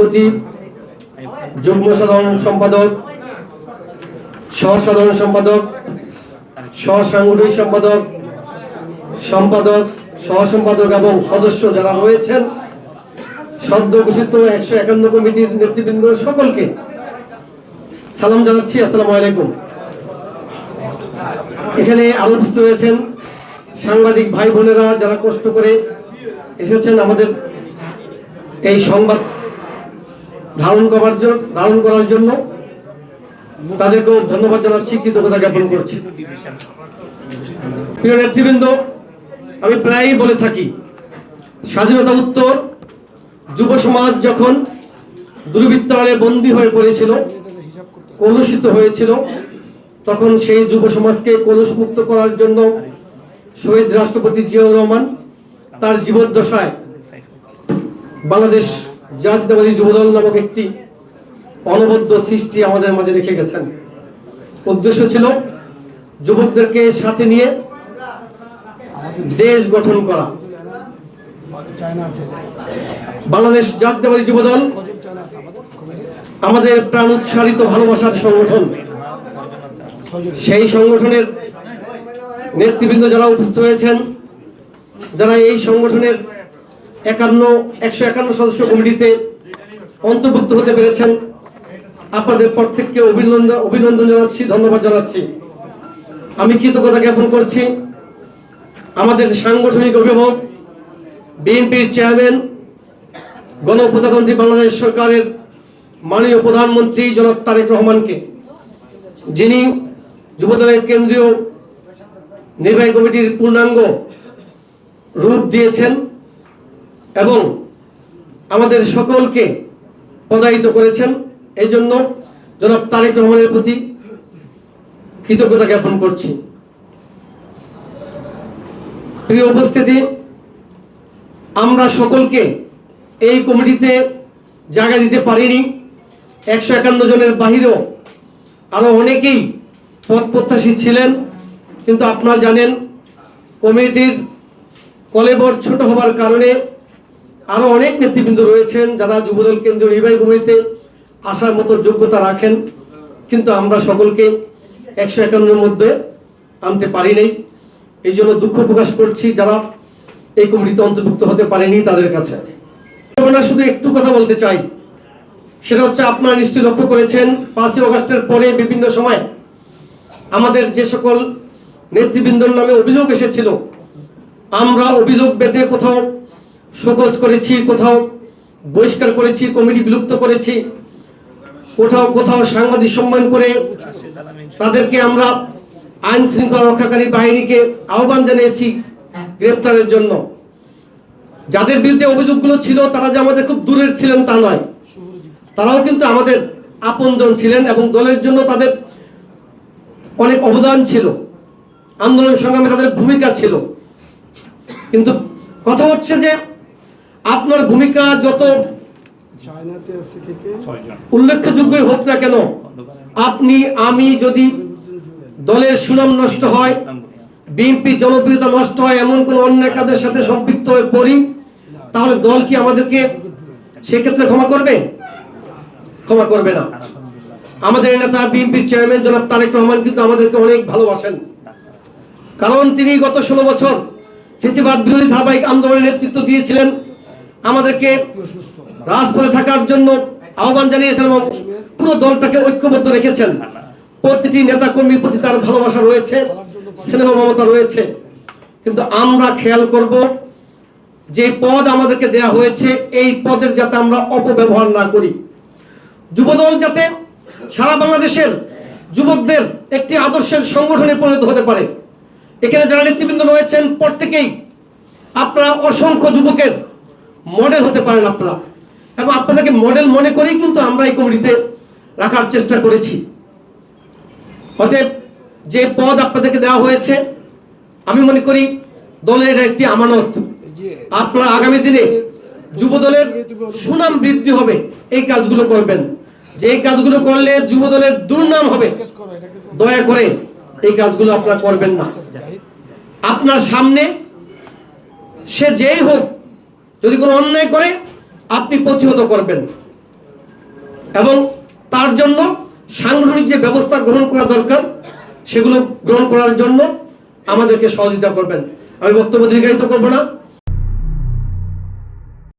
সভাপতি, যুগ্ম সাধারণ সম্পাদক, সহ সাধারণ সম্পাদক, সহ সাংগঠনিক সম্পাদক, সম্পাদক, সহ সম্পাদক এবং সদস্য যারা রয়েছেন, সদ্য ঘোষিত 151 কমিটির নেতৃবৃন্দ সকলকে সালাম জানাচ্ছি। আসসালামু আলাইকুম। এখানে আরো উপস্থিত রয়েছেন সাংবাদিক ভাই বোনেরা যারা কষ্ট করে এসেছেন আমাদের এই সংবাদ ধারণ করার জন্য, তাদেরকেও ধন্যবাদ জানাচ্ছি, কৃতজ্ঞতা জ্ঞাপন করছি। প্রিয় নেতৃবৃন্দ, আমি প্রায়ই বলে থাকি, স্বাধীনতা উত্তর যুব সমাজ যখন দুর্বৃত্তায়নে বন্দী হয়ে পড়েছিল, কলুষিত হয়েছিল, তখন সেই যুব সমাজকে কলুষমুক্ত করার জন্য শহীদ রাষ্ট্রপতি জিয়াউর রহমান তার জীবদ্দশায় বাংলাদেশ জাতীয়তাবাদী যুবদল নামক একটি অনবদ্য সৃষ্টি আমাদের মাঝে রেখে গেছেন। উদ্দেশ্য ছিল যুবকদেরকে সাথে নিয়ে দেশ গঠন করা। বাংলাদেশ জাতীয়তাবাদী যুবদল আমাদের প্রাণ উৎসারিত ভালোবাসার সংগঠন। সেই সংগঠনের নেতৃবৃন্দ যারা উপস্থিত হয়েছেন, যারা এই সংগঠনের 151 সদস্য কমিটিতে অন্তর্ভুক্ত হতে পেরেছেন, আপনাদের প্রত্যেককে অভিনন্দন জানাচ্ছি, ধন্যবাদ জানাচ্ছি। আমি কৃতজ্ঞতা জ্ঞাপন করছি আমাদের সাংগঠনিক অভিভাবক, বিএনপির চেয়ারম্যান, গণপ্রজাতন্ত্রী বাংলাদেশ সরকারের মাননীয় প্রধানমন্ত্রী জনাব তারেক রহমানকে, যিনি যুবদলের কেন্দ্রীয় নির্বাহী কমিটির পূর্ণাঙ্গ রূপ দিয়েছেন এবং আমাদের সকলকে পদায়িত করেছেন। এই জন্য জনাব তারেক রহমানের প্রতি কৃতজ্ঞতা জ্ঞাপন করছি। প্রিয় উপস্থিতি, আমরা সকলকে এই কমিটিতে জায়গা দিতে পারিনি। 151 জনের বাহিরেও আরো অনেকেই পদ প্রত্যাশী ছিলেন, কিন্তু আপনারা জানেন কমিটির কলেবর ছোট হবার কারণে আরো অনেক নেতৃবৃন্দ রয়েছেন যারা যুবদল কেন্দ্রীয় নির্বাহী কমিটিতে আসার মতো যোগ্যতা রাখেন, কিন্তু আমরা সকলকে 151 মধ্যে আনতে পারিনি। এই জন্য দুঃখ প্রকাশ করছি যারা এই কমিটিতে অন্তর্ভুক্ত হতে পারেনি তাদের কাছে। আমরা শুধু একটু কথা বলতে চাই, সেটা হচ্ছে আপনারা নিশ্চয়ই লক্ষ্য করেছেন 5ই আগস্টের পরে বিভিন্ন সময় আমাদের যে সকল নেতৃবৃন্দর নামে অভিযোগ এসেছিল, আমরা অভিযোগ বেঁধে কোথাও শোকজ করেছি, কোথাও বহিষ্কার করেছি, কমিটি বিলুপ্ত করেছি, কোথাও সাংবাদিক সম্মান করে তাদেরকে আমরা আইন শৃঙ্খলা রক্ষাকারী বাহিনীকে আহ্বান জানিয়েছি গ্রেপ্তারের জন্য। যাদের বিরুদ্ধে অভিযোগগুলো ছিল তারা যে আমাদের খুব দূরের ছিলেন তা নয়, তারাও কিন্তু আমাদের আপনজন ছিলেন এবং দলের জন্য তাদের অনেক অবদান ছিল, আন্দোলন সংগ্রামে তাদের ভূমিকা ছিল। কিন্তু কথা হচ্ছে যে আপনার ভূমিকা যত উল্লেখযোগ্যই হোক না কেন, আপনি আমি যদি দলের সুনাম নষ্ট হয়, বিএনপি জনপ্রিয়তা নষ্ট হয়, এমন কোন অন্যায় কাজের সাথে সম্পৃক্ত হয়ে পড়ি, তাহলে দল কি আমাদেরকে সেক্ষেত্রে ক্ষমা করবে? ক্ষমা করবে না। আমাদের নেতা বিএনপির চেয়ারম্যান জনাব তারেক রহমান কিন্তু আমাদেরকে অনেক ভালোবাসেন, কারণ তিনি গত 16 বছর ফ্যাসিবাদ বিরোধী ধারাবাহিক আন্দোলনের নেতৃত্ব দিয়েছিলেন, আমাদেরকে রাজপথে থাকার জন্য আহ্বান জানিয়েছেন এবং পুরো দলটাকে ঐক্যবদ্ধ রেখেছেন। প্রতিটি নেতা কর্মীর প্রতি তার ভালোবাসা রয়েছে, স্নেহ মমতা রয়েছে। কিন্তু আমরা খেয়াল করব যে পদ আমাদেরকে দেয়া হয়েছে, এই পদের যাতে আমরা অপব্যবহার না করি। যুবদল যাতে সারা বাংলাদেশের যুবকদের একটি আদর্শের সংগঠনে পরিণত হতে পারে। এখানে যারা নেতৃবৃন্দ রয়েছেন প্রত্যেকেই আপনারা অসংখ্য যুবকের মডেল হতে পারেন আপনারা, এবং আপনাদেরকে মডেল মনে করেই কিন্তু আমরা এই কমিটিতে রাখার চেষ্টা করেছি। অতএব যে পদ আপনাদেরকে দেওয়া হয়েছে, আমি মনে করি দলের একটি আমানত। আপনারা আগামী দিনে যুবদলের সুনাম বৃদ্ধি হবে, এই কাজগুলো করবেন। যে এই কাজগুলো করলে যুবদলের দুর্নাম হবে, দয়া করে এই কাজগুলো আপনারা করবেন না। আপনার সামনে সে যেই হোক, যদি কোনো অন্যায় করে আপনি প্রতিহত করবেন, এবং তার জন্য সাংগঠনিক যে ব্যবস্থা গ্রহণ করা দরকার সেগুলো গ্রহণ করার জন্য আমাদেরকে সহযোগিতা করবেন। আমি বক্তব্য দীর্ঘায়িত করব না।